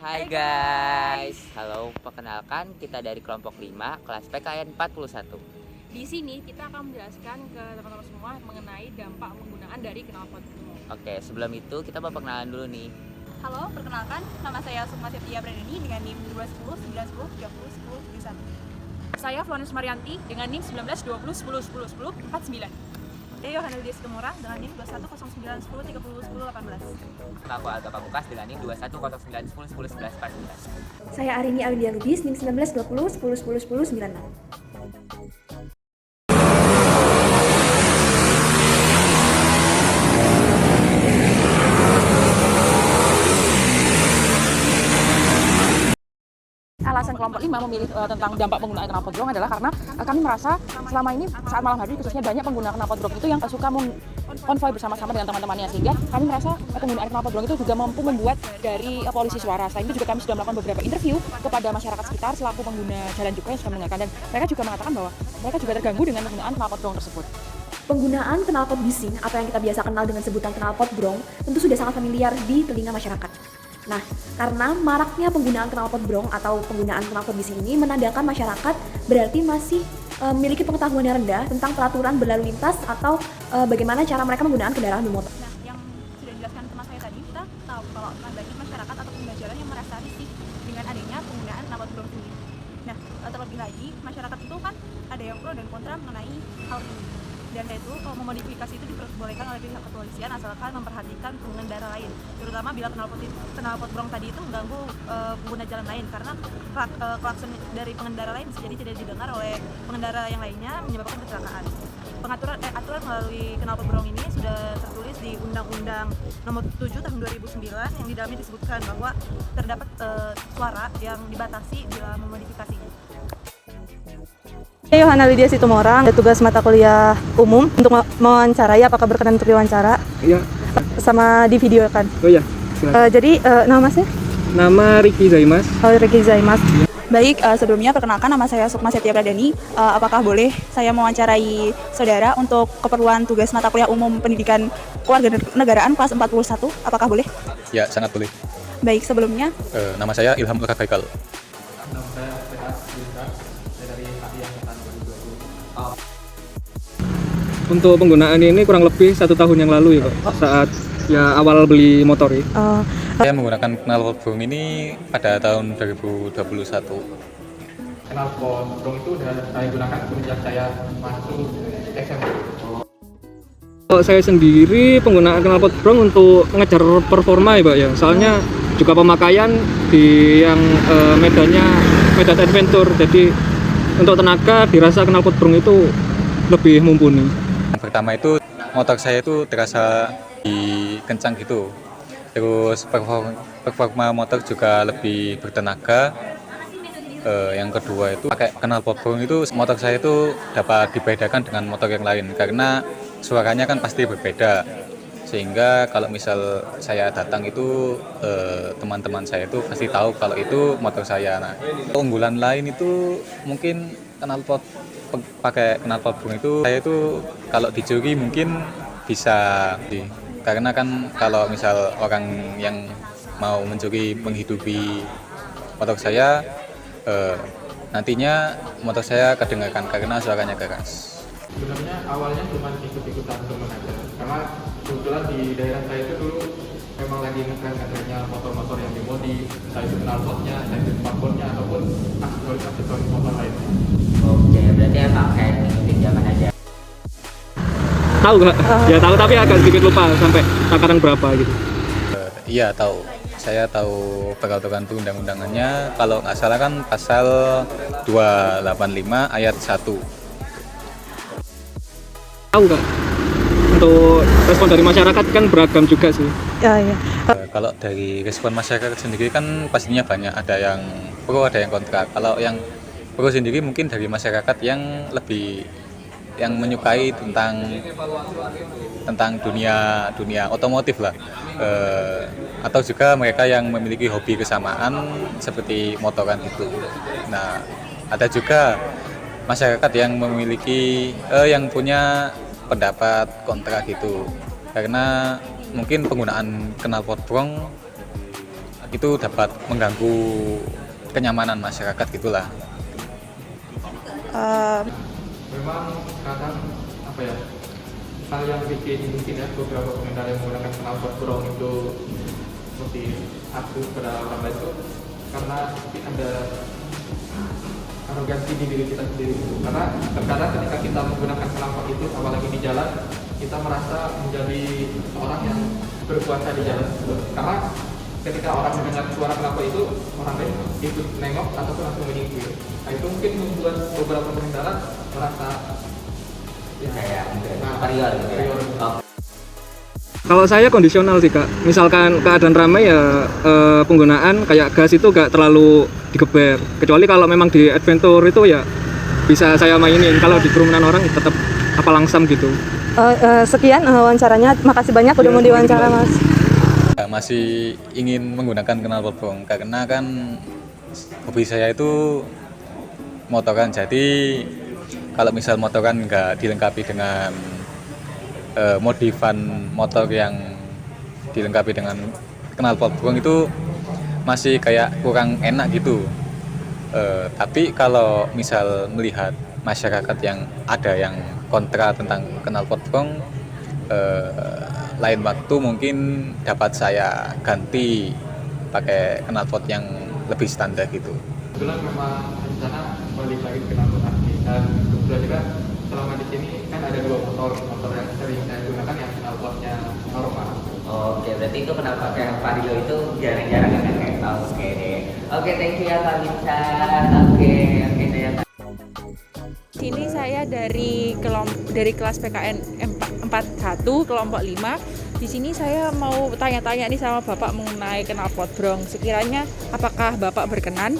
Hai guys, halo, perkenalkan kita dari kelompok 5 kelas PKN 41. Di sini kita akan menjelaskan ke teman-teman semua mengenai dampak penggunaan dari knalpot. Oke, sebelum itu kita mau perkenalan dulu nih. Halo, perkenalkan, nama saya Sukma Septia Brandani dengan NIM 210 910 30 10 71. Saya Florence Marianti dengan NIM 19 20 10 10 10 49. Saya Yohana Lydia Situmorang dengan NIM 21 09 10 30 10 18. Aku Alga Pamukas dengan NIM 2109 10 10 11 14. Saya Arini Aulia Lubis, NIM 19 20 10 10 10 96. Alasan kelompok 5 memilih tentang dampak penggunaan knalpot brong adalah karena kami merasa selama ini saat malam hari khususnya banyak pengguna knalpot brong itu yang suka konvoy bersama-sama dengan teman-temannya, sehingga kami merasa penggunaan knalpot brong itu juga mampu membuat dari polusi suara. Selain itu juga kami sudah melakukan beberapa interview kepada masyarakat sekitar selaku pengguna jalan juga yang sudah mendengarkan, dan mereka juga mengatakan bahwa mereka juga terganggu dengan penggunaan knalpot brong tersebut. Penggunaan knalpot bising atau yang kita biasa kenal dengan sebutan knalpot brong tentu sudah sangat familiar di telinga masyarakat. Nah, karena maraknya penggunaan knalpot brong atau penggunaan knalpot bising ini menandakan masyarakat berarti masih memiliki pengetahuan yang rendah tentang peraturan berlalu lintas atau bagaimana cara mereka menggunakan kendaraan bermotor. Nah, yang sudah dijelaskan teman saya tadi, kita tahu kalau banyak masyarakat atau pengguna jalan yang merasa risih dengan adanya penggunaan knalpot brong sendiri. Nah, terlebih lagi, masyarakat itu kan ada yang pro dan kontra mengenai hal ini. Dan itu kalau memodifikasi itu diperbolehkan oleh pihak kepolisian asalkan memperhatikan pengendara lain, terutama bila knalpot brong tadi itu mengganggu pengguna jalan lain, karena klakson dari pengendara lain bisa jadi tidak didengar oleh pengendara yang lainnya menyebabkan kecelakaan. Aturan melalui knalpot brong ini sudah tertulis di Undang-Undang Nomor 7 Tahun 2009 yang di dalamnya disebutkan bahwa terdapat suara yang dibatasi bila memodifikasi. Saya Yohana Lydia Situmorang, ada tugas mata kuliah umum untuk mewawancarai, apakah berkenan untuk diwawancara? Iya. Sama di video kan? Oh iya. Jadi nama saya? Nama Riki Zaimas. Ricky Zaimas. Baik, sebelumnya perkenalkan nama saya Sukma Septia Brandani. Apakah boleh saya mewawancarai saudara untuk keperluan tugas mata kuliah umum pendidikan kewarganegaraan kelas 41? Apakah boleh? Ya, sangat boleh. Baik, sebelumnya Nama saya Ilham Ulka Kaikal. Untuk penggunaan ini kurang lebih 1 tahun yang lalu ya Pak, saat ya awal beli motor ya. Saya menggunakan knalpot brong ini pada tahun 2021. Knalpot brong itu udah saya gunakan sejak saya masuk SMP. Kalau saya sendiri penggunaan knalpot brong untuk mengejar performa ya Pak ya. Soalnya juga pemakaian di yang medan adventure. Jadi untuk tenaga dirasa knalpot brong itu lebih mumpuni. Yang pertama itu motor saya itu terasa kencang gitu. Terus performa motor juga lebih bertenaga. Yang kedua itu pakai knalpot brong itu motor saya itu dapat dibedakan dengan motor yang lain karena suaranya kan pasti berbeda. Sehingga kalau misal saya datang itu teman-teman saya itu pasti tahu kalau itu motor saya. Nah, keunggulan lain itu mungkin pakai knalpot brong itu saya itu kalau dicuri mungkin bisa karena kan kalau misal orang yang mau mencuri menghidupi motor saya nantinya motor saya kedengarkan karena suaranya keras. Sebenarnya awalnya cuma ikut-ikutan teman aja, karena kebetulan di daerah saya itu dulu memang lagi ngetren-ngetrennya motor-motor yang dimodi, entah itu knalpotnya, entah itu spakbornya, ataupun aksesoris motor lainnya. Oke, berarti emang kayak ngikutin zaman aja. Tahu nggak? Ya tahu tapi agak sedikit lupa sampai takaran berapa gitu. Iya tahu, saya tahu peraturan perundang-undangannya. Kalau nggak salah kan pasal 285 ayat 1. Tahu nggak? Untuk respon dari masyarakat kan beragam juga sih. Ya. Kalau dari respon masyarakat sendiri kan pastinya banyak, ada yang pro, ada yang kontra. Kalau yang pro sendiri mungkin dari masyarakat yang lebih yang menyukai tentang dunia otomotif lah, atau juga mereka yang memiliki hobi kesamaan seperti motoran itu. Nah, ada juga masyarakat yang memiliki yang punya pendapat kontra gitu, karena mungkin penggunaan knalpot brong itu dapat mengganggu kenyamanan masyarakat gitulah. Memang kadang apa ya, hal yang bikin mungkin ya beberapa pengendara yang menggunakan knalpot brong itu seperti aku pada orang lain itu karena mungkin ada arogansi di diri kita sendiri gitu. Karena terkadang ketika kita menggunakan knalpot itu apalagi di jalan, kita merasa menjadi seorang yang berkuasa di jalan tersebut. Karena ketika orang mendengar suara knalpot itu, orang lain ikut nengok ataupun langsung menyingkir. Nah, itu mungkin membuat beberapa pengendara merasa ya, Kayak superior gitu ya. superior. Kalau saya kondisional sih Kak, misalkan keadaan ramai ya penggunaan kayak gas itu gak terlalu digeber. Kecuali kalau memang di adventure itu ya bisa saya mainin. Kalau di kerumunan orang tetap apa langsam gitu. Sekian wawancaranya. Makasih banyak udah mau diwawancara Mas. Masih ingin menggunakan knalpot brong karena kan hobi saya itu motoran. Jadi kalau misal motoran nggak dilengkapi dengan modifan motor yang dilengkapi dengan knalpot brong itu masih kayak kurang enak gitu. Tapi kalau misal melihat masyarakat yang ada yang kontra tentang knalpot brong, lain waktu mungkin dapat saya ganti pakai knalpot yang lebih standar gitu. Kebetulan memang rencana balik lagi ke knalpot asli, dan kebetulan juga selama di sini kan ada dua motor yang sering saya gunakan yang knalpotnya normal. Oke, berarti itu kenapa kayak Vario itu jarang-jarang kan kayak oke deh. Oke, thank you ya Pak Vincent. Oke, saya Sini saya dari kelas PKN 41 kelompok 5. Di sini saya mau tanya-tanya nih sama Bapak mengenai knalpot brong. Sekiranya apakah Bapak berkenan?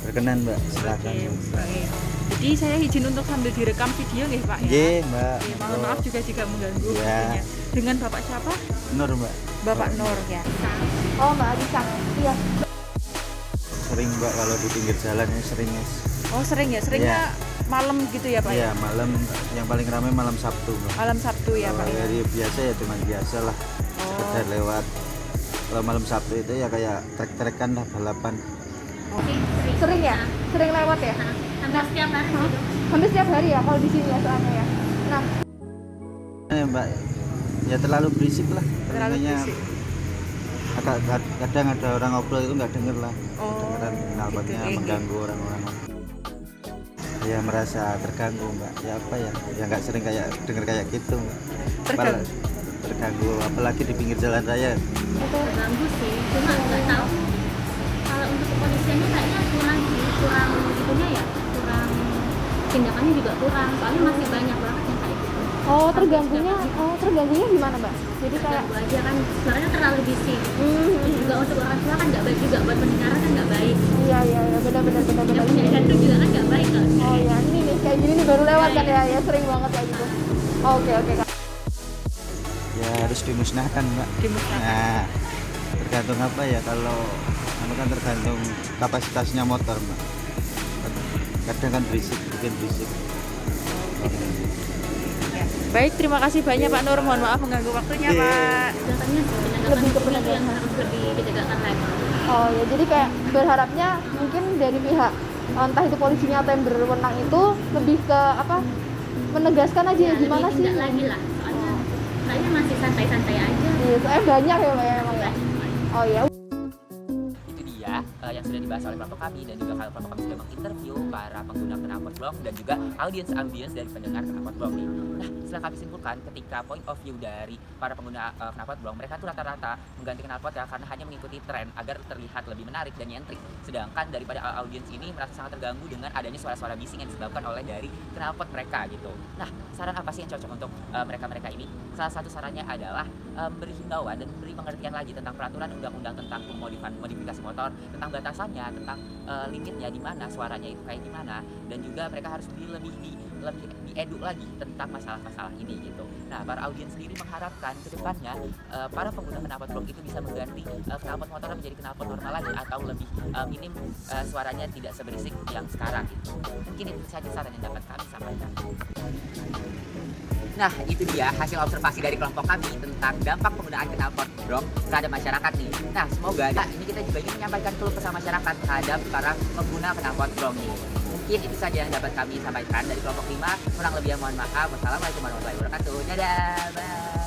Berkenan Mbak, silakan. Oke. Jadi saya izin untuk sambil direkam video nih Pak ya. Nggih, Mbak. Oke, mohon maaf juga jika mengganggu Iya. waktunya. Dengan Bapak siapa? Nur Mbak. Bapak Nur ya. Oh Mbak Alisa, iya. Sering Mbak kalau di pinggir jalan ya sering Mas. Oh sering ya? Seringnya malam gitu ya Pak Iya, ya? malam yang paling ramai malam Sabtu Mbak. Malam Sabtu ya Pak Kalau ya? hari biasa ya cuma biasa lah. Sekedar lewat. Kalau malam Sabtu itu ya kayak trek-trekan lah balapan. Sering ya? Sering lewat ya? Hampir setiap hari gitu. Hampir setiap hari ya kalau di sini ya soalnya ya. Nah, Mbak, ya terlalu berisik lah. Terlalu Telinganya berisik. agak kadang ada orang ngobrol itu nggak denger lah. Oh, Kedengeran knalpotnya gitu. mengganggu orang-orang. Ya merasa terganggu Mbak. Ya apa ya? Ya nggak sering kayak denger kayak gitu Mbak. Terganggu? Terganggu apalagi di pinggir jalan raya. Terganggu sih, cuma nggak tahu kalau untuk kepolisiannya kayaknya kurang itunya ya, kurang tindakannya juga kurang, soalnya masih banyak banget yang kayak gitu. terganggunya gimana Mbak? Jadi kayak Terganggu aja kan, suaranya terlalu bising. Terus juga untuk orang tua kan nggak baik juga, buat pendengaran kan nggak baik. iya benar. Yang punya jantung juga kan nggak baik kalau Oh ya, ini nih kayak gini nih baru lewat kan ya sering banget kayak gitu. Oke. Ya harus dimusnahkan Mbak. Dimusnahkan. Nah, tergantung apa ya kalau kan tergantung kapasitasnya motor Mbak. Kadang kan bikin berisik. Baik, terima kasih banyak Pak Nur. Mohon maaf mengganggu waktunya Pak. tindakannya Lebih ke itu yang harus lebih ditegakkan lagi. Oh ya, jadi kayak berharapnya mungkin dari pihak entah itu polisinya atau yang berwenang itu lebih ke apa menegaskan aja ya, gimana lebih sih? tindak lagi lah, soalnya kayaknya masih santai-santai aja. Iya, soalnya banyak ya Mbak ya emang ya. Oh ya. itu dia yang sudah dibahas oleh kelompok kami, dan juga kelompok kami sudah menginterview para pengguna knalpot brong dan juga audiens dari pendengar knalpot brong nih. Nah, setelah kami simpulkan ketika point of view dari para pengguna knalpot brong, mereka tuh rata-rata mengganti knalpot ya karena hanya mengikuti tren agar terlihat lebih menarik dan nyentrik. Sedangkan daripada audiens ini merasa sangat terganggu dengan adanya suara-suara bising yang disebabkan oleh dari knalpot mereka gitu. Nah, saran apa sih yang cocok untuk mereka ini? Salah satu sarannya adalah beri himbauan dan beri pengertian lagi tentang peraturan undang-undang tentang modifikasi motor, tentang batasannya, tentang limitnya di mana, suaranya itu kayak gimana, dan juga mereka harus lebih dieduk lagi tentang masalah-masalah ini gitu. Nah, para audiens sendiri mengharapkan ke depannya para pengguna knalpot brong itu bisa mengganti knalpot motor menjadi knalpot normal lagi atau lebih minim suaranya tidak seberisik yang sekarang gitu. Mungkin itu saja saran yang dapat kami sampaikan. Nah, itu dia hasil observasi dari kelompok kami tentang dampak penggunaan knalpot brong terhadap masyarakat nih. Nah, semoga ini kita juga ingin menyampaikan keluh kesah masyarakat terhadap para pengguna knalpot brong nih. Mungkin itu saja yang dapat kami sampaikan dari kelompok 5. Kurang lebih mohon maaf. Wassalamualaikum warahmatullahi wabarakatuh. Dadah, bye.